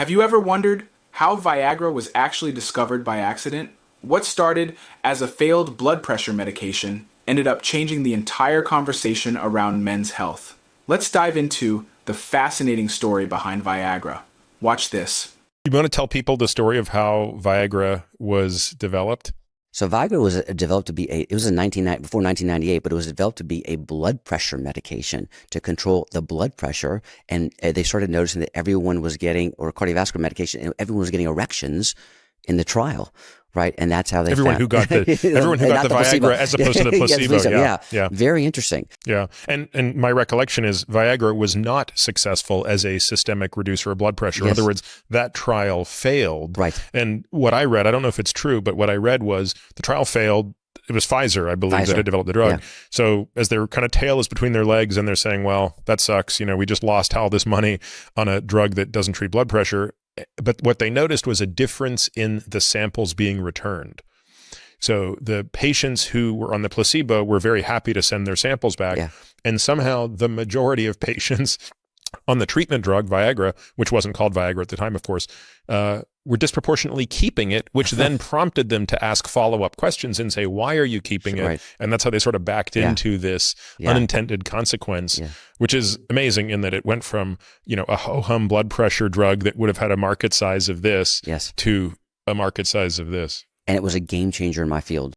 Have you ever wondered how Viagra was actually discovered by accident? What started as a failed blood pressure medication ended up changing the entire conversation around men's health. Let's dive into the fascinating story behind Viagra. Watch this. You want to tell people the story of how Viagra was developed? So Viagra was developed to be it was before 1998, but it was developed to be a blood pressure medication to control the blood pressure. And they started noticing that everyone was getting, or cardiovascular medication, and everyone was getting erections in the trial. Right. And that's how they everyone found, who got the Viagra as opposed to the placebo. Yeah. Very interesting. Yeah. And my recollection is Viagra was not successful as a systemic reducer of blood pressure. In other words, that trial failed. Right. And what I read, I don't know if it's true, but what I read was the trial failed. It was Pfizer, I believe, that had developed the drug. Yeah. So as their kind of tail is between their legs and they're saying, well, that sucks. You know, we just lost all this money on a drug that doesn't treat blood pressure. But what they noticed was a difference in the samples being returned. So the patients who were on the placebo were very happy to send their samples back. Yeah. And somehow the majority of patients on the treatment drug, Viagra, which wasn't called Viagra at the time, of course, were disproportionately keeping it, which then prompted them to ask follow-up questions and say, why are you keeping it? Right. And that's how they sort of backed into this unintended consequence, which is amazing in that it went from, you know, a ho-hum blood pressure drug that would have had a market size of this to a market size of this. And it was a game changer in my field.